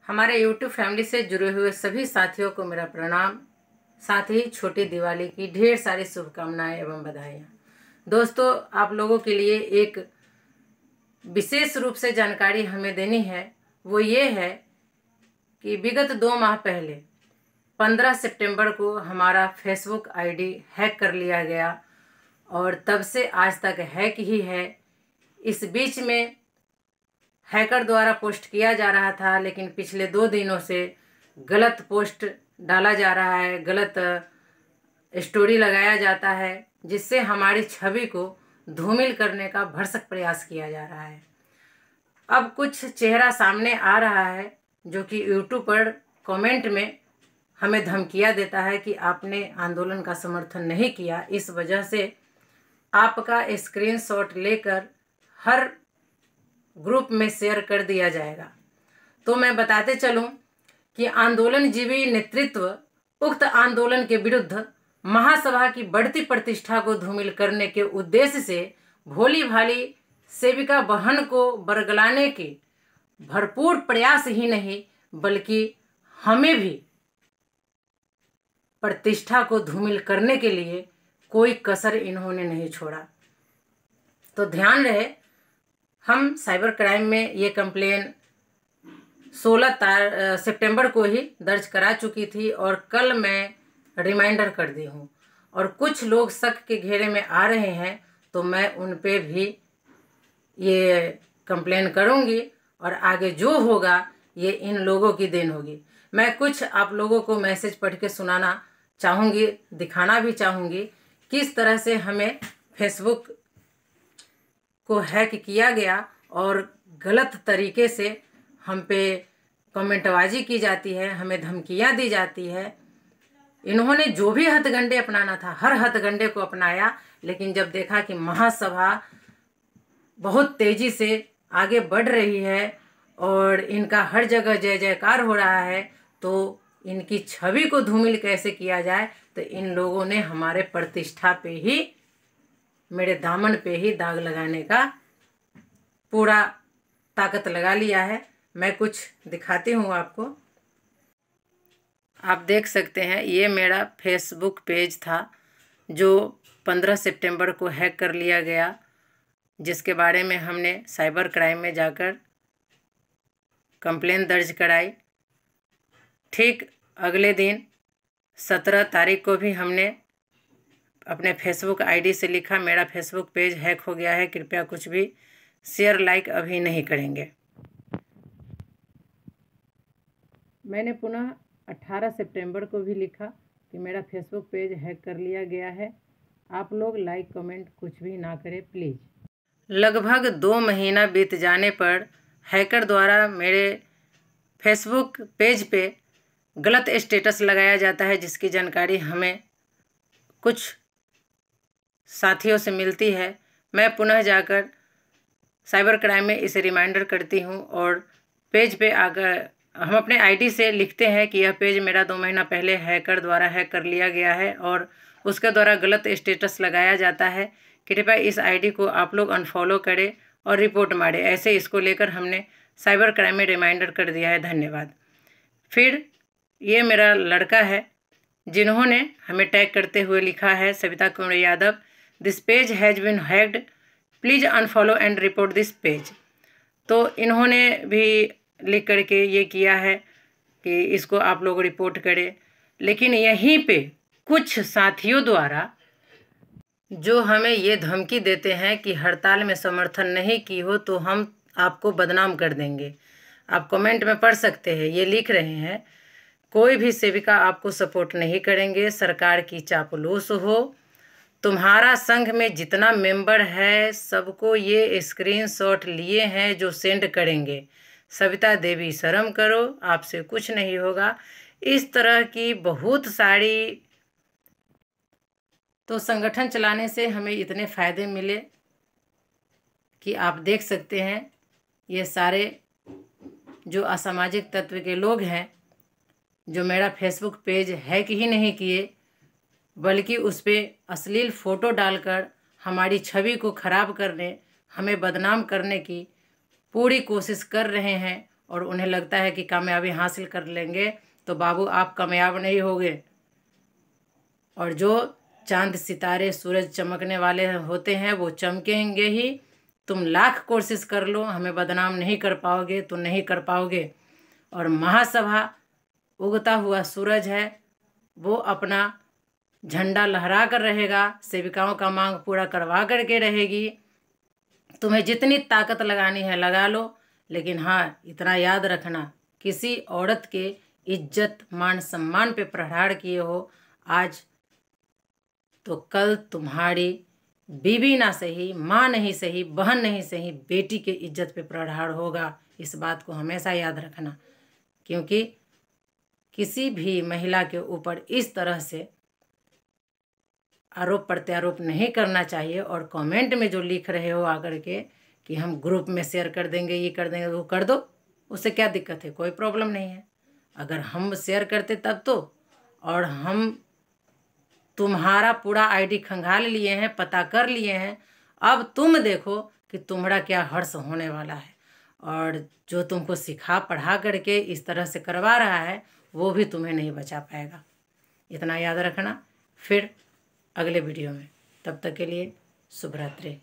हमारे YouTube family से जुड़े हुए सभी साथियों को मेरा प्रणाम, साथ ही छोटी दिवाली की ढेर सारी शुभकामनाएं एवं बधाइयाँ। दोस्तों, आप लोगों के लिए एक विशेष रूप से जानकारी हमें देनी है। वो ये है कि विगत 2 माह पहले 15 सितंबर को हमारा फेसबुक आईडी हैक कर लिया गया और तब से आज तक हैक ही है। इस बीच में हैकर द्वारा पोस्ट किया जा रहा था, लेकिन पिछले 2 दिनों से गलत पोस्ट डाला जा रहा है, गलत स्टोरी लगाया जाता है, जिससे हमारी छवि को धूमिल करने का भरसक प्रयास किया जा रहा है। अब कुछ चेहरा सामने आ रहा है जो कि यूट्यूब पर कमेंट में हमें धमकियां देता है कि आपने आंदोलन का समर्थन नहीं किया, इस वजह से आपका स्क्रीनशॉट लेकर हर ग्रुप में शेयर कर दिया जाएगा। तो मैं बताते चलूं कि आंदोलनजीवी नेतृत्व उक्त आंदोलन के विरुद्ध महासभा की बढ़ती प्रतिष्ठा को धूमिल करने के उद्देश्य से भोली भाली सेविका बहन को बरगलाने के भरपूर प्रयास ही नहीं, बल्कि हमें भी प्रतिष्ठा को धूमिल करने के लिए कोई कसर इन्होंने नहीं छोड़ा। तो ध्यान रहे, हम साइबर क्राइम में ये कंप्लेन 16 सितंबर को ही दर्ज करा चुकी थी और कल मैं रिमाइंडर कर दी हूँ। और कुछ लोग शक के घेरे में आ रहे हैं, तो मैं उन पे भी ये कंप्लेन करूँगी और आगे जो होगा ये इन लोगों की देन होगी। मैं कुछ आप लोगों को मैसेज पढ़ के सुनाना चाहूँगी, दिखाना भी चाहूँगी किस तरह से हमें फेसबुक को हैक किया गया और गलत तरीके से हम पे कमेंटबाजी की जाती है, हमें धमकियां दी जाती है। इन्होंने जो भी हथकंडे अपनाना था हर हथकंडे को अपनाया, लेकिन जब देखा कि महासभा बहुत तेजी से आगे बढ़ रही है और इनका हर जगह जय जयकार हो रहा है, तो इनकी छवि को धूमिल कैसे किया जाए, तो इन लोगों ने हमारे प्रतिष्ठा पे ही, मेरे दामन पे ही दाग लगाने का पूरा ताकत लगा लिया है। मैं कुछ दिखाती हूँ आपको। आप देख सकते हैं, ये मेरा फेसबुक पेज था जो 15 सितंबर को हैक कर लिया गया, जिसके बारे में हमने साइबर क्राइम में जाकर कंप्लेन दर्ज कराई। ठीक अगले दिन 17 तारीख को भी हमने अपने फेसबुक आईडी से लिखा, मेरा फेसबुक पेज हैक हो गया है, कृपया कुछ भी शेयर लाइक अभी नहीं करेंगे। मैंने पुनः 18 सितंबर को भी लिखा कि मेरा फेसबुक पेज हैक कर लिया गया है, आप लोग लाइक कमेंट कुछ भी ना करें प्लीज़। लगभग 2 महीना बीत जाने पर हैकर द्वारा मेरे फेसबुक पेज पे गलत स्टेटस लगाया जाता है, जिसकी जानकारी हमें कुछ साथियों से मिलती है। मैं पुनः जाकर साइबर क्राइम में इसे रिमाइंडर करती हूँ और पेज पे आकर हम अपने आईडी से लिखते हैं कि यह पेज मेरा 2 महीना पहले हैकर द्वारा हैक कर लिया गया है और उसके द्वारा गलत स्टेटस लगाया जाता है, कृपया इस आईडी को आप लोग अनफॉलो करें और रिपोर्ट मारें। ऐसे इसको लेकर हमने साइबर क्राइम में रिमाइंडर कर दिया है। धन्यवाद। फिर ये मेरा लड़का है जिन्होंने हमें टैग करते हुए लिखा है, Savita Kumar Yadav, this page has been hacked, please unfollow and report this page. तो इन्होंने भी लिख करके ये किया है कि इसको आप लोग रिपोर्ट करें। लेकिन यहीं पे कुछ साथियों द्वारा जो हमें ये धमकी देते हैं कि हड़ताल में समर्थन नहीं की हो तो हम आपको बदनाम कर देंगे। आप कमेंट में पढ़ सकते हैं, ये लिख रहे हैं, कोई भी सेविका आपको सपोर्ट नहीं करेंगे, सरकार की चापलूस हो, तुम्हारा संघ में जितना मेंबर है सबको ये स्क्रीनशॉट लिए हैं जो सेंड करेंगे, सविता देवी शर्म करो, आपसे कुछ नहीं होगा। इस तरह की बहुत सारी। तो संगठन चलाने से हमें इतने फ़ायदे मिले कि आप देख सकते हैं, ये सारे जो असामाजिक तत्व के लोग हैं जो मेरा फेसबुक पेज हैक ही नहीं किए, बल्कि उस पर अश्लील फ़ोटो डालकर हमारी छवि को ख़राब करने, हमें बदनाम करने की पूरी कोशिश कर रहे हैं, और उन्हें लगता है कि कामयाबी हासिल कर लेंगे, तो बाबू आप कामयाब नहीं होगे। और जो चांद सितारे सूरज चमकने वाले होते हैं वो चमकेंगे ही। तुम लाख कोशिश कर लो, हमें बदनाम नहीं कर पाओगे तो नहीं कर पाओगे। और महासभा उगता हुआ सूरज है, वो अपना झंडा लहरा कर रहेगा, सेविकाओं का मांग पूरा करवा करके रहेगी। तुम्हें जितनी ताकत लगानी है लगा लो, लेकिन हाँ इतना याद रखना, किसी औरत के इज्जत मान सम्मान पे प्रहार किए हो आज, तो कल तुम्हारी बीवी ना सही, माँ नहीं सही, बहन नहीं सही, बेटी के इज्जत पे प्रहार होगा। इस बात को हमेशा याद रखना, क्योंकि किसी भी महिला के ऊपर इस तरह से आरोप प्रत्यारोप नहीं करना चाहिए। और कमेंट में जो लिख रहे हो आकर के कि हम ग्रुप में शेयर कर देंगे, ये कर देंगे, वो कर दो, उससे क्या दिक्कत है, कोई प्रॉब्लम नहीं है। अगर हम शेयर करते तब तो, और हम तुम्हारा पूरा आईडी खंगाल लिए हैं, पता कर लिए हैं, अब तुम देखो कि तुम्हारा क्या हर्ष होने वाला है। और जो तुमको सिखा पढ़ा करके इस तरह से करवा रहा है वो भी तुम्हें नहीं बचा पाएगा। इतना याद रखना। फिर अगले वीडियो में, तब तक के लिए शुभ रात्रि।